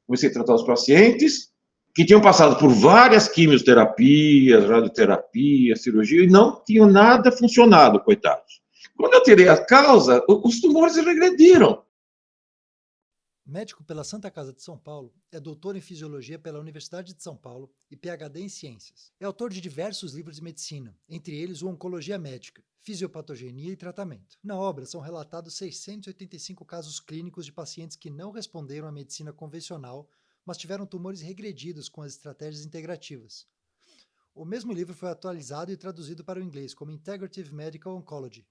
comecei a tratar os pacientes que tinham passado por várias quimioterapias, radioterapia, cirurgia, e não tinham nada funcionado, coitados. Quando eu tirei a causa, os tumores regrediram. Médico pela Santa Casa de São Paulo, é doutor em Fisiologia pela Universidade de São Paulo e PhD em Ciências. É autor de diversos livros de medicina, entre eles o Oncologia Médica, Fisiopatogenia e Tratamento. Na obra são relatados 685 casos clínicos de pacientes que não responderam à medicina convencional, mas tiveram tumores regredidos com as estratégias integrativas. O mesmo livro foi atualizado e traduzido para o inglês como Integrative Medical Oncology.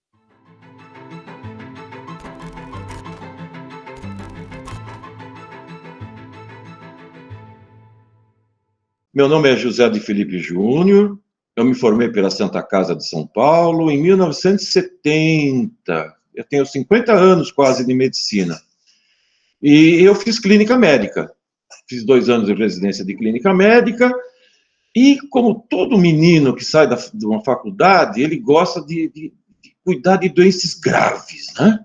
Meu nome é José de Felipe Júnior, eu me formei pela Santa Casa de São Paulo em 1970. Eu tenho 50 anos quase de medicina. E eu fiz clínica médica. Fiz 2 anos de residência de clínica médica. E como todo menino que sai de uma faculdade, ele gosta de cuidar de doenças graves, né?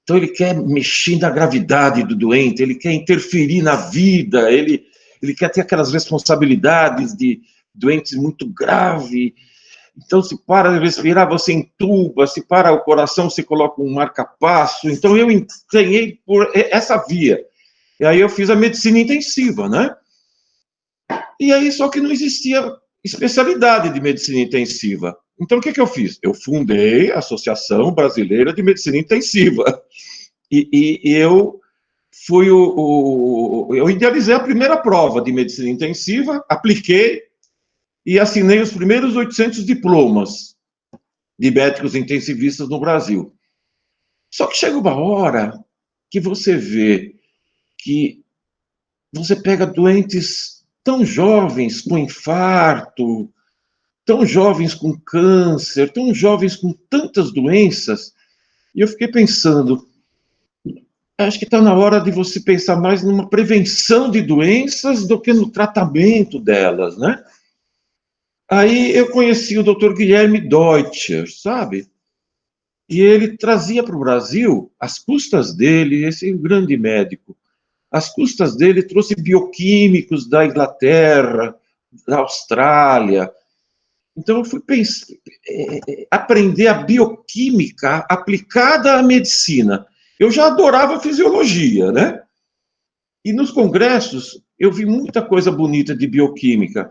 Então ele quer mexer na gravidade do doente, ele quer interferir na vida, ele quer ter aquelas responsabilidades de doentes muito graves. Então, se para de respirar, você entuba, se para o coração, você coloca um marca-passo. Então, eu entrei por essa via. E aí eu fiz a medicina intensiva, né? E aí, só que não existia especialidade de medicina intensiva. Então, o que eu fiz? Eu fundei a Associação Brasileira de Medicina Intensiva. E eu fui eu idealizei a primeira prova de medicina intensiva, apliquei e assinei os primeiros 800 diplomas de médicos intensivistas no Brasil. Só que chega uma hora que você vê que você pega doentes tão jovens com infarto, tão jovens com câncer, tão jovens com tantas doenças, e eu fiquei pensando, acho que está na hora de você pensar mais numa prevenção de doenças do que no tratamento delas, né? Aí eu conheci o Dr. Guilherme Deutscher, sabe? E ele trazia para o Brasil, às custas dele, esse grande médico, às custas dele trouxe bioquímicos da Inglaterra, da Austrália. Então eu fui aprender a bioquímica aplicada à medicina. Eu já adorava fisiologia, né? E nos congressos eu vi muita coisa bonita de bioquímica.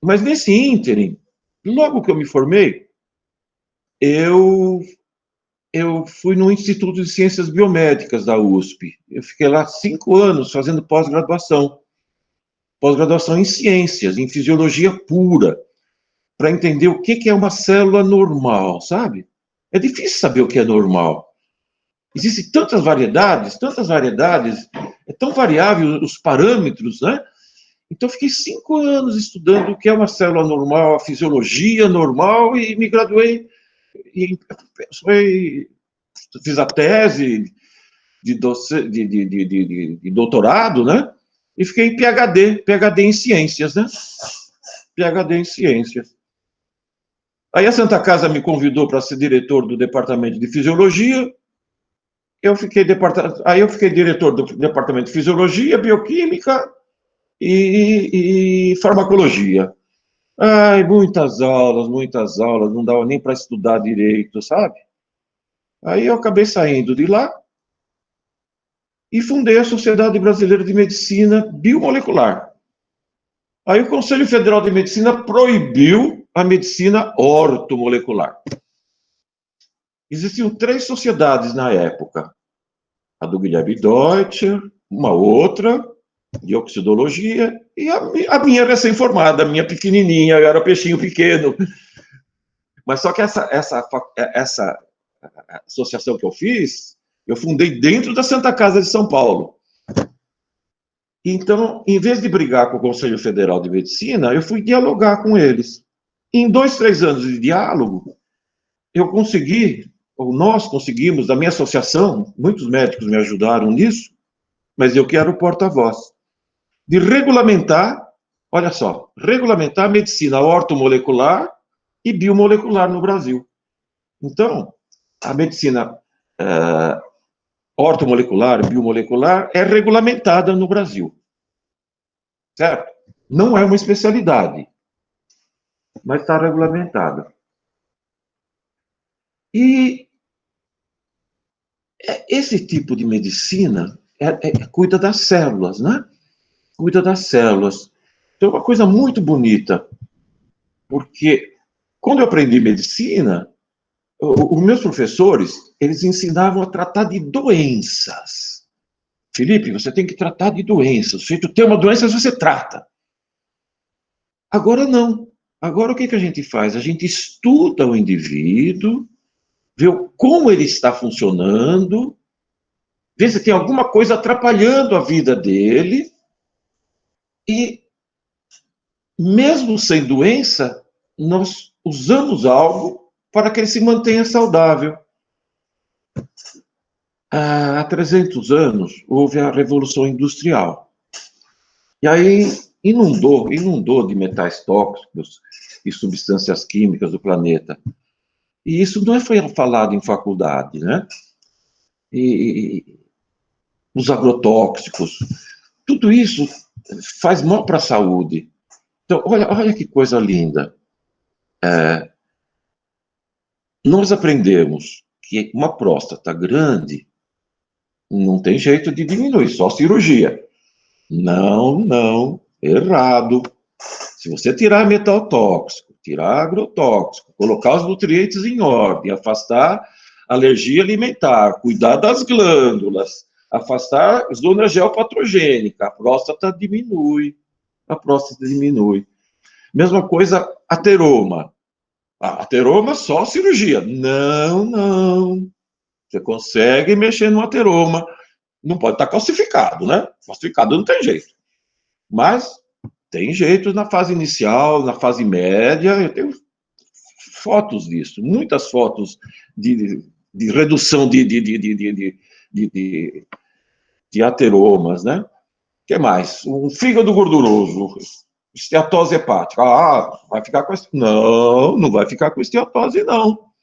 Mas nesse ínterim, logo que eu me formei, eu fui no Instituto de Ciências Biomédicas da USP. Eu fiquei lá 5 anos fazendo pós-graduação em ciências, em fisiologia pura, para entender o que é uma célula normal, sabe? É difícil saber o que é normal. Existem tantas variedades, é tão variável os parâmetros, né? Então, fiquei 5 anos estudando o que é uma célula normal, a fisiologia normal, e me graduei. Fiz a tese de doutorado, né? E fiquei em PhD em ciências, né? PhD em ciências. Aí a Santa Casa me convidou para ser diretor do departamento de fisiologia. Aí eu fiquei diretor do departamento de fisiologia, bioquímica e farmacologia. Ai, muitas aulas, não dava nem para estudar direito, sabe? Aí eu acabei saindo de lá e fundei a Sociedade Brasileira de Medicina Biomolecular. Aí o Conselho Federal de Medicina proibiu a medicina ortomolecular. Existiam 3 sociedades na época. A do Guilherme Deutscher, uma outra, de oxidologia, e a minha recém-formada, a minha pequenininha, eu era peixinho pequeno. Mas só que essa associação que eu fiz, eu fundei dentro da Santa Casa de São Paulo. Então, em vez de brigar com o Conselho Federal de Medicina, eu fui dialogar com eles. Em 2, 3 anos de diálogo, nós conseguimos, da minha associação, muitos médicos me ajudaram nisso, mas eu que era o porta-voz, de regulamentar, olha só, regulamentar a medicina ortomolecular e biomolecular no Brasil. Então, a medicina ortomolecular, biomolecular, é regulamentada no Brasil. Certo? Não é uma especialidade, mas está regulamentada. E esse tipo de medicina cuida das células, né? Cuida das células. Então, é uma coisa muito bonita, porque quando eu aprendi medicina, os meus professores, eles ensinavam a tratar de doenças. Felipe, você tem que tratar de doenças. Se tu tem uma doença, você trata. Agora não. Agora o que a gente faz? A gente estuda o indivíduo, vê como ele está funcionando, vê se tem alguma coisa atrapalhando a vida dele, e mesmo sem doença, nós usamos algo para que ele se mantenha saudável. Há 300 anos houve a Revolução Industrial. E aí inundou de metais tóxicos e substâncias químicas do planeta. E isso não foi falado em faculdade, né? E os agrotóxicos, tudo isso faz mal para a saúde. Então, olha que coisa linda. Nós aprendemos que uma próstata grande não tem jeito de diminuir, só cirurgia. Não, errado. Se você tirar metal tóxico, tirar agrotóxico, colocar os nutrientes em ordem, afastar alergia alimentar, cuidar das glândulas, afastar zona geopatogênica, a próstata diminui. A próstata diminui. Mesma coisa, ateroma. Ateroma só cirurgia. Não. Você consegue mexer no ateroma. Não pode estar calcificado, né? Calcificado não tem jeito. Mas tem jeito na fase inicial, na fase média. Eu tenho fotos disso, muitas fotos de redução de ateromas, né? O que mais? Um fígado gorduroso, esteatose hepática. Vai ficar com... Não vai ficar com esteatose, não.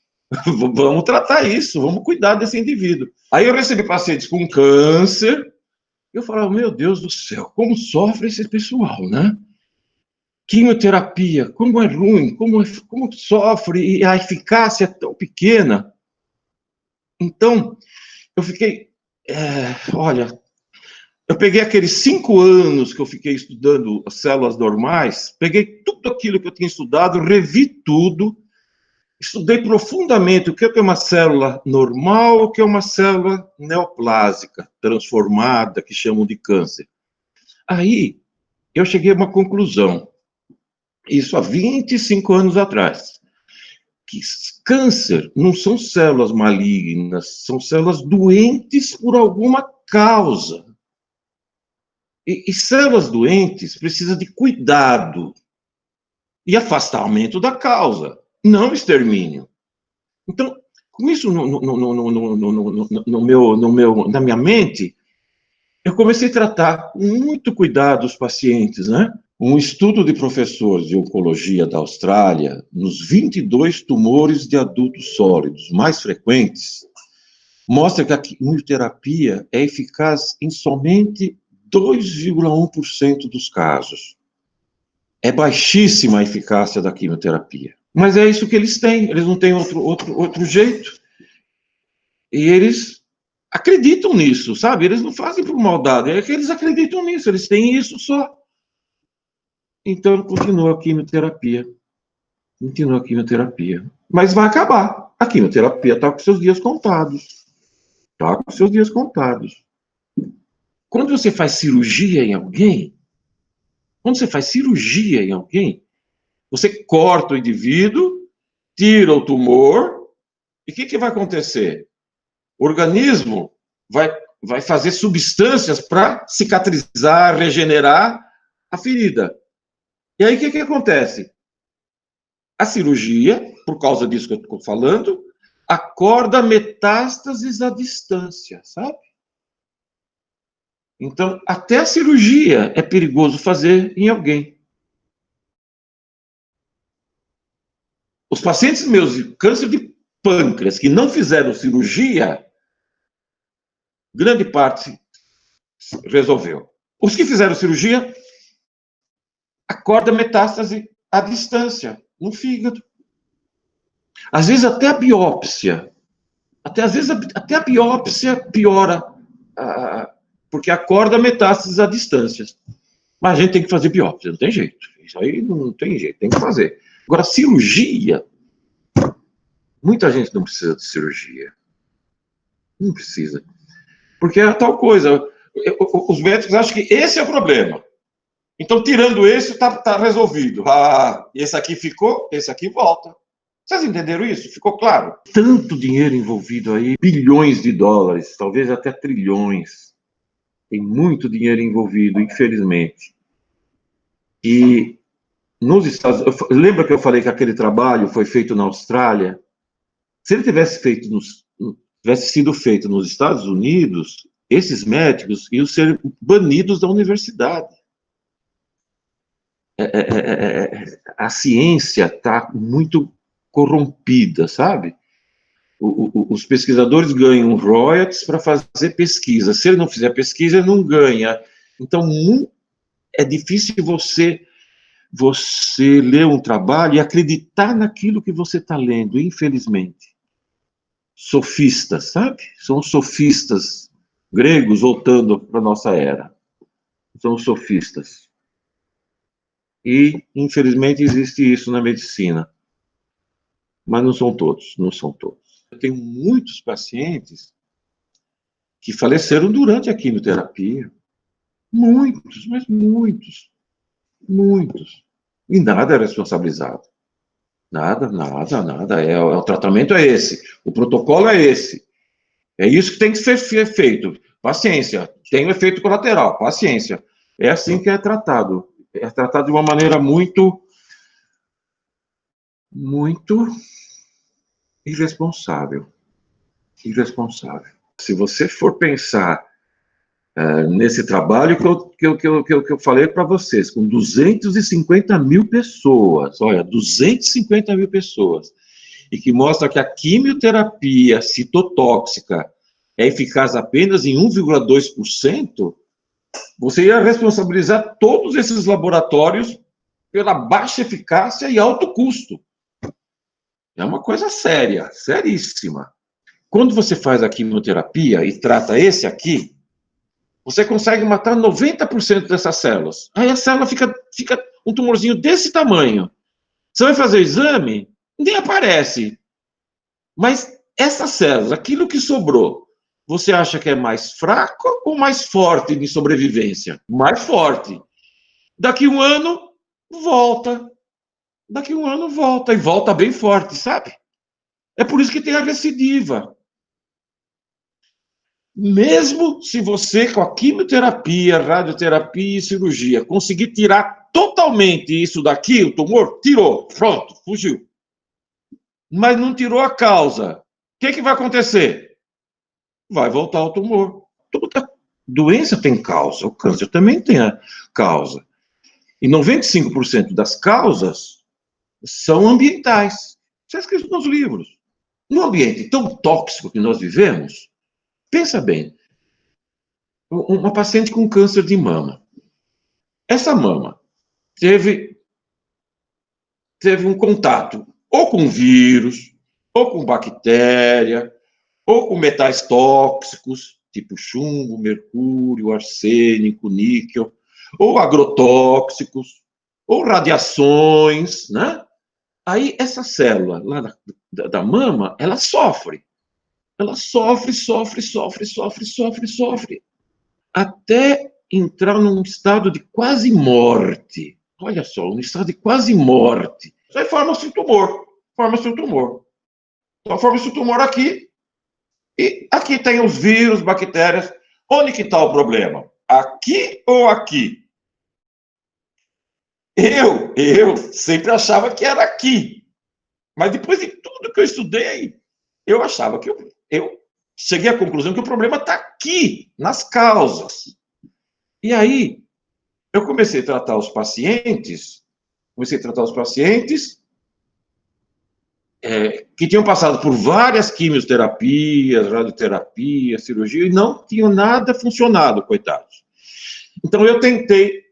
Vamos tratar isso, vamos cuidar desse indivíduo. Aí eu recebi pacientes com câncer, eu falava, meu Deus do céu, como sofre esse pessoal, né? Quimioterapia, como é ruim, como sofre, e a eficácia é tão pequena. Então, eu fiquei, olha, eu peguei aqueles 5 anos que eu fiquei estudando as células normais, peguei tudo aquilo que eu tinha estudado, revi tudo, estudei profundamente o que é uma célula normal, o que é uma célula neoplásica, transformada, que chamam de câncer. Aí, eu cheguei a uma conclusão, isso há 25 anos atrás, que câncer não são células malignas, são células doentes por alguma causa. E células doentes precisam de cuidado e afastamento da causa, não extermínio. Então, com isso na minha mente, eu comecei a tratar com muito cuidado os pacientes, né? Um estudo de professores de oncologia da Austrália, nos 22 tumores de adultos sólidos mais frequentes, mostra que a quimioterapia é eficaz em somente 2,1% dos casos. É baixíssima a eficácia da quimioterapia. Mas é isso que eles têm, eles não têm outro jeito. E eles acreditam nisso, sabe? Eles não fazem por maldade, é que eles acreditam nisso, eles têm isso só. Então, continua a quimioterapia. Mas vai acabar. A quimioterapia está com seus dias contados. Quando você faz cirurgia em alguém, você corta o indivíduo, tira o tumor, e o que vai acontecer? O organismo vai fazer substâncias para cicatrizar, regenerar a ferida. E aí o que acontece? A cirurgia, por causa disso que eu estou falando, acorda metástases à distância, sabe? Então, até a cirurgia é perigoso fazer em alguém. Os pacientes meus de câncer de pâncreas que não fizeram cirurgia, grande parte resolveu. Os que fizeram cirurgia, acorda metástase à distância, no fígado. Às vezes até a biópsia, até a biópsia piora, porque acorda metástases à distância. Mas a gente tem que fazer biópsia, não tem jeito. Isso aí não tem jeito, tem que fazer. Agora, cirurgia, muita gente não precisa de cirurgia. Não precisa. Porque é tal coisa. Os médicos acham que esse é o problema. Então, tirando esse, está resolvido. Esse aqui ficou, esse aqui volta. Vocês entenderam isso? Ficou claro? Tanto dinheiro envolvido aí, bilhões de dólares, talvez até trilhões. Tem muito dinheiro envolvido, infelizmente. E nos Estados Unidos, lembra que eu falei que aquele trabalho foi feito na Austrália? Se ele tivesse sido feito nos Estados Unidos, esses médicos iam ser banidos da universidade. A ciência está muito corrompida, sabe? Os pesquisadores ganham royalties para fazer pesquisa. Se ele não fizer pesquisa, ele não ganha. Então, é difícil você ler um trabalho e acreditar naquilo que você está lendo, infelizmente. Sofistas, sabe? São os sofistas gregos voltando para a nossa era. São os sofistas. E, infelizmente, existe isso na medicina. Mas não são todos, não são todos. Eu tenho muitos pacientes que faleceram durante a quimioterapia. Muitos, mas muitos. Muitos. E nada é responsabilizado. Nada. O tratamento é esse. O protocolo é esse. É isso que tem que ser feito. Paciência. Tem um efeito colateral. Paciência. É assim que é tratado. É tratado de uma maneira muito irresponsável. Se você for pensar nesse trabalho que eu falei para vocês, com 250 mil pessoas, olha, 250 mil pessoas, e que mostra que a quimioterapia citotóxica é eficaz apenas em 1,2%, você ia responsabilizar todos esses laboratórios pela baixa eficácia e alto custo. É uma coisa séria, seríssima. Quando você faz a quimioterapia e trata esse aqui, você consegue matar 90% dessas células. Aí a célula fica um tumorzinho desse tamanho. Você vai fazer o exame, nem aparece. Mas essas células, aquilo que sobrou, você acha que é mais fraco ou mais forte de sobrevivência? Mais forte. Daqui um ano, volta. E volta bem forte, sabe? É por isso que tem a recidiva. Mesmo se você, com a quimioterapia, radioterapia e cirurgia, conseguir tirar totalmente isso daqui, o tumor, tirou, pronto, fugiu. Mas não tirou a causa. O que vai acontecer? Vai voltar o tumor. Toda doença tem causa, o câncer também tem a causa. E 95% das causas são ambientais. Isso é escrito nos livros. No ambiente tão tóxico que nós vivemos, pensa bem, uma paciente com câncer de mama. Essa mama teve um contato ou com vírus, ou com bactéria, ou com metais tóxicos, tipo chumbo, mercúrio, arsênico, níquel, ou agrotóxicos, ou radiações, né? Aí essa célula lá da mama, ela sofre. Ela sofre, até entrar num estado de quase morte. Olha só, um estado de quase morte. Aí forma-se o tumor. Então forma-se o tumor aqui, e aqui tem os vírus, bactérias. Onde que está o problema? Aqui ou aqui? Eu sempre achava que era aqui. Mas depois de tudo que eu estudei, eu achava que eu cheguei à conclusão que o problema está aqui, nas causas. E aí, eu comecei a tratar os pacientes, que tinham passado por várias quimioterapias, radioterapias, cirurgia, e não tinham nada funcionado, coitados. Então, eu tentei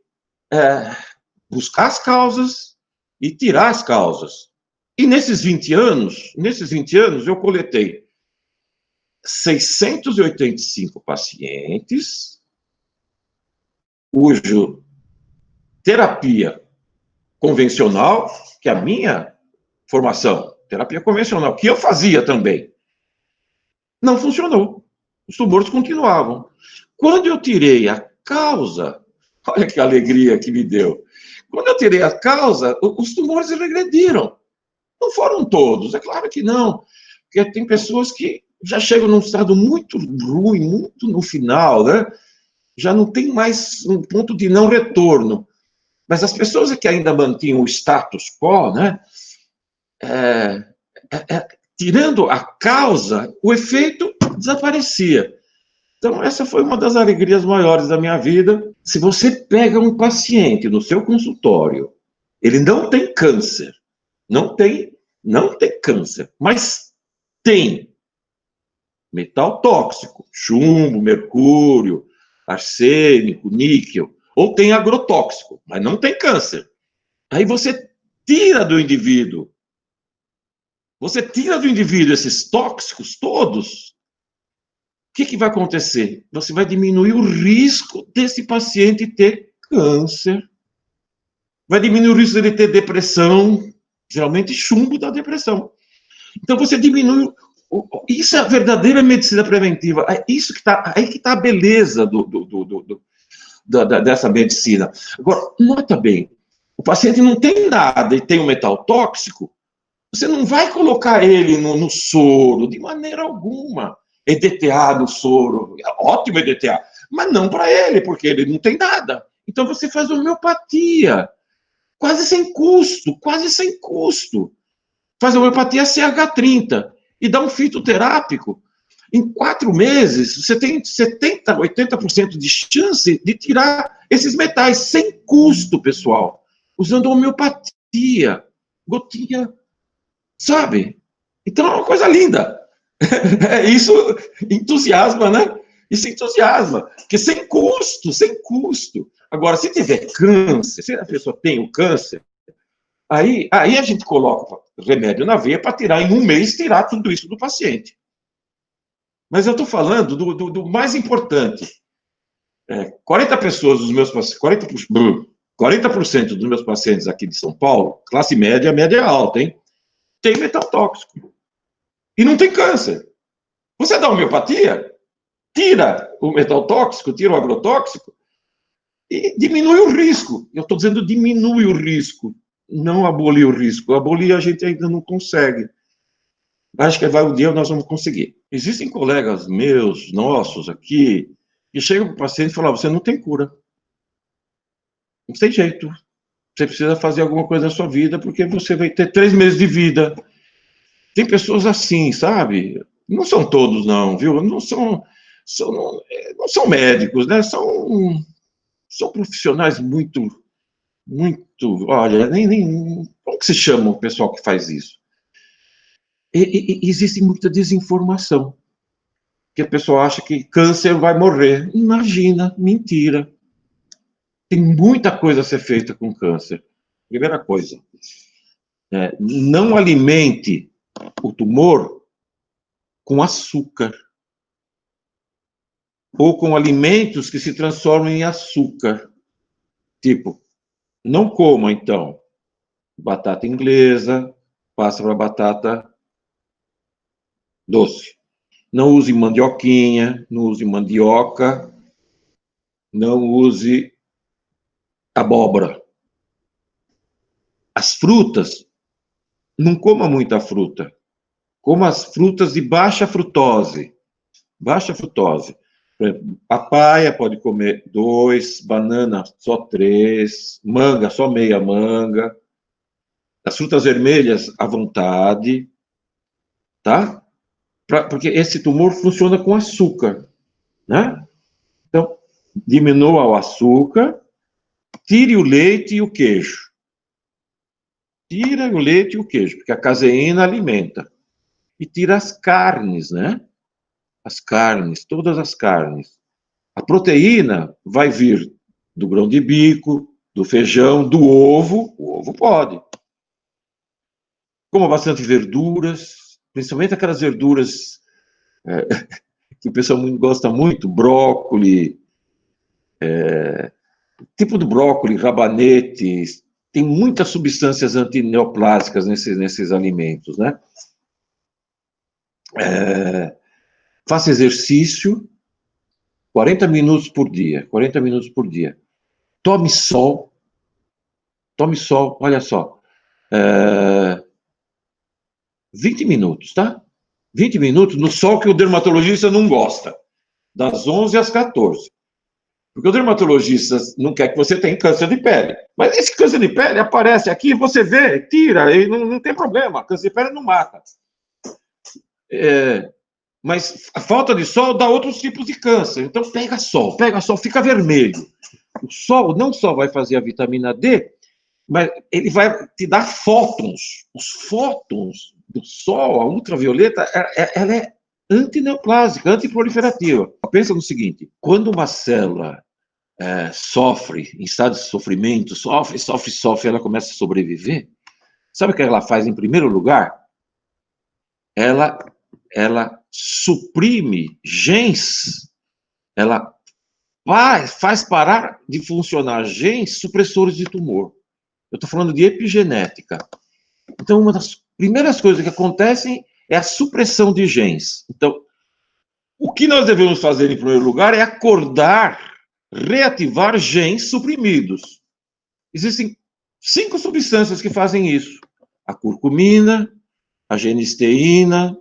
buscar as causas e tirar as causas. E nesses 20 anos, eu coletei 685 pacientes, cujo terapia convencional, que é a minha formação, terapia convencional, que eu fazia também, não funcionou. Os tumores continuavam. Quando eu tirei a causa, olha que alegria que me deu. Quando eu tirei a causa, os tumores regrediram. Não foram todos, é claro que não. Porque tem pessoas que já chegam num estado muito ruim, muito no final, né? Já não tem mais um ponto de não retorno. Mas as pessoas que ainda mantinham o status quo, né? Tirando a causa, o efeito desaparecia. Então, essa foi uma das alegrias maiores da minha vida. Se você pega um paciente no seu consultório, ele não tem câncer, não tem câncer, mas tem metal tóxico, chumbo, mercúrio, arsênico, níquel, ou tem agrotóxico, mas não tem câncer. Aí você tira do indivíduo esses tóxicos todos, o que vai acontecer? Você vai diminuir o risco desse paciente ter câncer, vai diminuir o risco dele ter depressão, geralmente chumbo da depressão. Então você diminui. Isso é a verdadeira medicina preventiva. É isso que tá, aí que está a beleza dessa medicina. Agora, nota bem, o paciente não tem nada e tem um metal tóxico, você não vai colocar ele no soro, de maneira alguma. EDTA no soro, ótimo EDTA, mas não para ele, porque ele não tem nada. Então você faz homeopatia, quase sem custo. Faz homeopatia CH30 e dá um fitoterápico. Em 4 meses, você tem 70%, 80% de chance de tirar esses metais sem custo, pessoal, usando homeopatia, gotinha, sabe? Então é uma coisa linda. Isso entusiasma, né? Isso entusiasma, porque sem custo. Agora, se tiver câncer, se a pessoa tem o câncer, aí a gente coloca remédio na veia para tirar, em 1 mês, tirar tudo isso do paciente. Mas eu estou falando do mais importante. 40 pessoas dos meus pacientes, 40% dos meus pacientes aqui de São Paulo, classe média, média alta, hein? Tem metal tóxico. E não tem câncer. Você dá homeopatia, tira o metal tóxico, tira o agrotóxico e diminui o risco. Eu estou dizendo diminui o risco, não abolir o risco. Abolir a gente ainda não consegue. Acho que vai um dia nós vamos conseguir. Existem colegas meus, nossos aqui, que chegam para o paciente e falam: você não tem cura. Não tem jeito. Você precisa fazer alguma coisa na sua vida, porque você vai ter 3 meses de vida. Tem pessoas assim, sabe? Não são todos, não, viu? Não são médicos, né? São profissionais muito, olha, como que se chama o pessoal que faz isso? Existe muita desinformação, que a pessoa acha que câncer vai morrer. Imagina, mentira. Tem muita coisa a ser feita com câncer. Primeira coisa, não alimente o tumor com açúcar ou com alimentos que se transformam em açúcar. Tipo, não coma, então, batata inglesa, passa para batata doce. Não use mandioquinha, não use mandioca, não use abóbora. As frutas, não coma muita fruta. Coma as frutas de baixa frutose. Baixa frutose. Papaya pode comer 2, banana só 3, manga só meia manga. As frutas vermelhas à vontade, tá? Porque esse tumor funciona com açúcar, né? Então, diminua o açúcar, tire o leite e o queijo. Tira o leite e o queijo, porque a caseína alimenta. E tira as carnes, né? As carnes, todas as carnes. A proteína vai vir do grão de bico, do feijão, do ovo. O ovo pode. Coma bastante verduras, principalmente aquelas verduras que o pessoal gosta muito, brócolis, tipo do brócolis, rabanetes, tem muitas substâncias antineoplásicas nesses alimentos, né? Faça exercício, 40 minutos por dia, 40 minutos por dia. Tome sol, olha só, 20 minutos, tá? 20 minutos no sol que o dermatologista não gosta, das 11 às 14. Porque o dermatologista não quer que você tenha câncer de pele. Mas esse câncer de pele aparece aqui, você vê, tira, e não tem problema. Câncer de pele não mata. Mas a falta de sol dá outros tipos de câncer. Então pega sol, fica vermelho. O sol não só vai fazer a vitamina D, mas ele vai te dar fótons. Os fótons do sol, a ultravioleta, ela é antineoplásica, antiproliferativa. Pensa no seguinte, quando uma célula sofre, em estado de sofrimento, sofre, ela começa a sobreviver, sabe o que ela faz em primeiro lugar? Ela suprime genes, ela faz parar de funcionar genes supressores de tumor. Eu estou falando de epigenética. Então, uma das primeiras coisas que acontecem é a supressão de genes. Então, o que nós devemos fazer em primeiro lugar é acordar, reativar genes suprimidos. Existem 5 substâncias que fazem isso. A curcumina, a genisteína,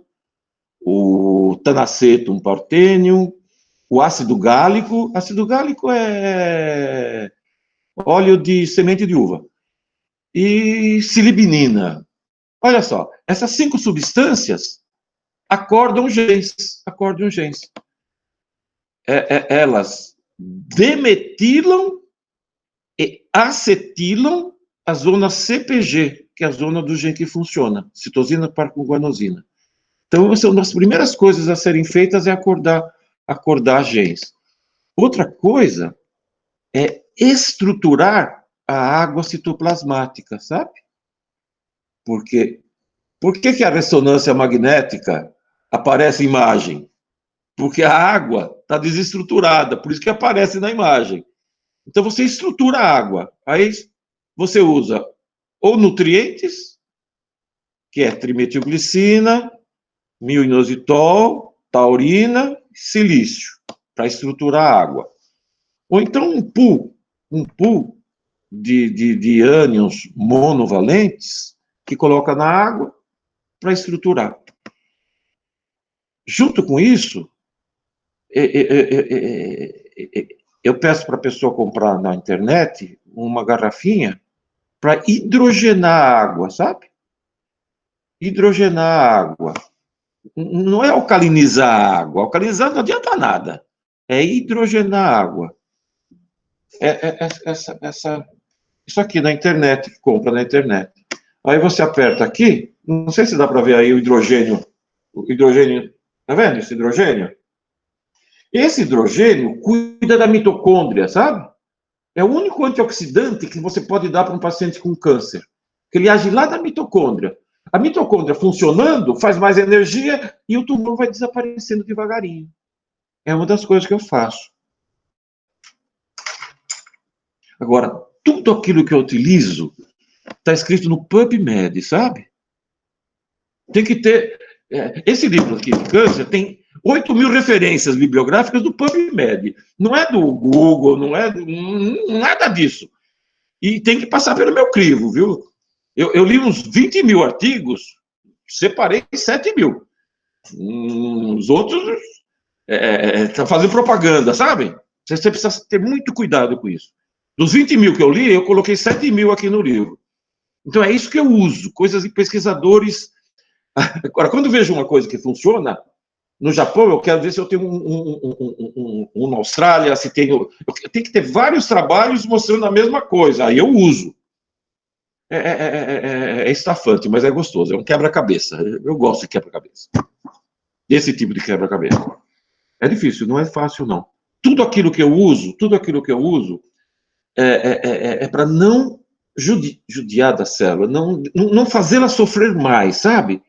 o tanacetum partenium, o ácido gálico. Ácido gálico é óleo de semente de uva. E silibinina. Olha só, essas 5 substâncias acordam genes. Elas demetilam e acetilam a zona CPG, que é a zona do gene que funciona, citosina parcoguanosina. Então, uma das primeiras coisas a serem feitas é acordar genes. Outra coisa é estruturar a água citoplasmática, sabe? Por que a ressonância magnética aparece imagem? Porque a água está desestruturada, por isso que aparece na imagem. Então, você estrutura a água. Aí, você usa ou nutrientes, que é trimetilglicina, milinositol, taurina, silício, para estruturar a água. Ou então um pool de ânions monovalentes, que coloca na água para estruturar. Junto com isso, eu peço para a pessoa comprar na internet uma garrafinha para hidrogenar a água, sabe? Hidrogenar a água. Não é alcalinizar a água. Alcalinizar não adianta nada. É hidrogenar a água. Isso aqui na internet, compra na internet. Aí você aperta aqui, não sei se dá para ver aí o hidrogênio. Tá vendo esse hidrogênio? Esse hidrogênio cuida da mitocôndria, sabe? É o único antioxidante que você pode dar para um paciente com câncer. Que ele age lá na mitocôndria. A mitocôndria funcionando faz mais energia e o tumor vai desaparecendo devagarinho. É uma das coisas que eu faço. Agora, tudo aquilo que eu utilizo está escrito no PubMed, sabe? Tem que ter... esse livro aqui de câncer tem 8.000 referências bibliográficas do PubMed. Não é do Google, não é nada disso. E tem que passar pelo meu crivo, viu? Eu li uns 20.000 artigos, separei 7.000. Os outros estão fazendo propaganda, sabe? Você precisa ter muito cuidado com isso. Dos 20.000 que eu li, eu coloquei 7.000 aqui no livro. Então é isso que eu uso, coisas de pesquisadores. Agora, quando eu vejo uma coisa que funciona, no Japão, eu quero ver se eu tenho na Austrália, se tenho... Eu tenho que ter vários trabalhos mostrando a mesma coisa, aí eu uso. é estafante, mas é gostoso, é um quebra-cabeça. Eu gosto de quebra-cabeça. Esse tipo de quebra-cabeça. É difícil, não é fácil, não. Tudo aquilo que eu uso é para não judiar da célula, não fazê-la sofrer mais, sabe?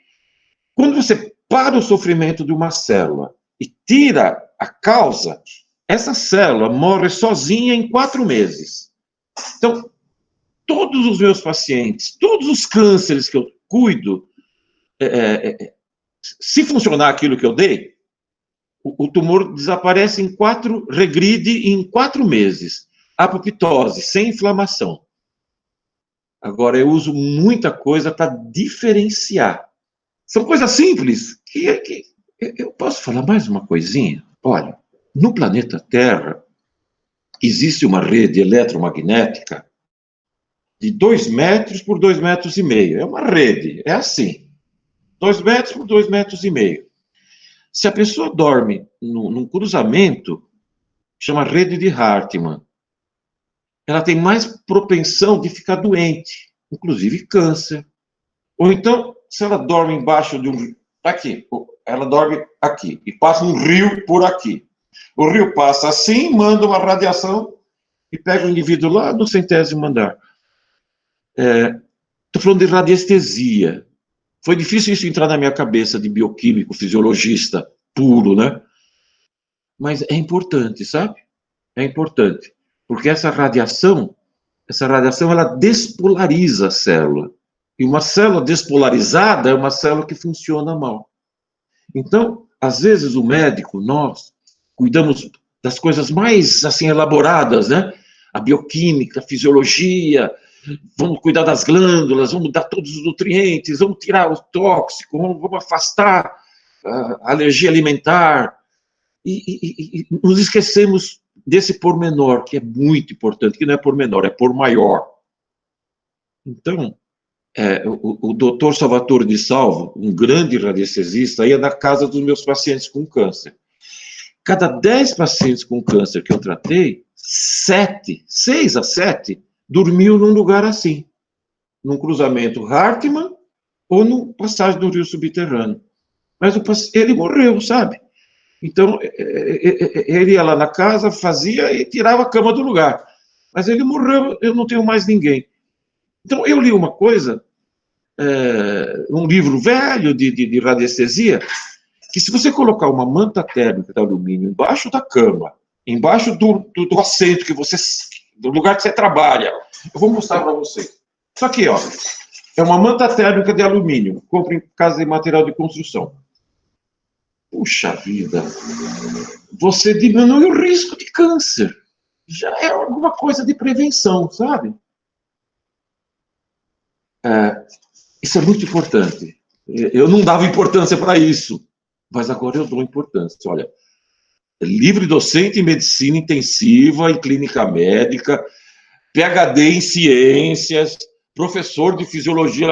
Quando você para o sofrimento de uma célula e tira a causa, essa célula morre sozinha em 4 meses. Então, todos os meus pacientes, todos os cânceres que eu cuido, se funcionar aquilo que eu dei, o tumor desaparece regride em 4 meses. Apoptose, sem inflamação. Agora, eu uso muita coisa para diferenciar. São coisas simples que eu posso falar mais uma coisinha? Olha, no planeta Terra, existe uma rede eletromagnética de 2 metros por 2,5 metros. É uma rede, é assim. 2 metros por 2,5 metros. Se a pessoa dorme num cruzamento, chama rede de Hartmann, ela tem mais propensão de ficar doente, inclusive câncer. Ou então, se ela dorme embaixo de um... Aqui, ela dorme aqui, e passa um rio por aqui. O rio passa assim, manda uma radiação e pega o indivíduo lá no 100º andar. Estou falando de radiestesia. Foi difícil isso entrar na minha cabeça de bioquímico, fisiologista puro, né? Mas é importante, sabe? É importante. Porque essa radiação, ela despolariza a célula. E uma célula despolarizada é uma célula que funciona mal. Então, às vezes o médico, nós, cuidamos das coisas mais, assim, elaboradas, né? A bioquímica, a fisiologia, vamos cuidar das glândulas, vamos dar todos os nutrientes, vamos tirar o tóxico, vamos afastar a alergia alimentar. E nos esquecemos desse pormenor, que é muito importante, que não é pormenor, é por maior. Então, o doutor Salvatore Di Salvo, um grande radiestesista, ia na casa dos meus pacientes com câncer. Cada 10 pacientes com câncer que eu tratei, 6 a 7, dormiam num lugar assim, num cruzamento Hartmann ou no passagem do rio subterrâneo. Mas ele morreu, sabe? Então, ele ia lá na casa, fazia e tirava a cama do lugar. Mas ele morreu, eu não tenho mais ninguém. Então, eu li uma coisa, um livro velho de radiestesia, que se você colocar uma manta térmica de alumínio embaixo da cama, embaixo do assento do lugar que você trabalha, eu vou mostrar para você. Isso aqui, ó, é uma manta térmica de alumínio, compra em casa de material de construção. Puxa vida, você diminui o risco de câncer. Já é alguma coisa de prevenção, sabe? Isso é muito importante. Eu não dava importância para isso, mas agora eu dou importância. Olha, livre docente em medicina intensiva, em clínica médica, PhD em ciências, professor de fisiologia,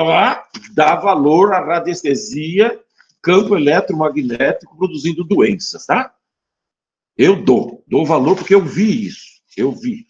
dá valor à radiestesia, campo eletromagnético produzindo doenças, tá? Eu dou valor porque eu vi isso, eu vi.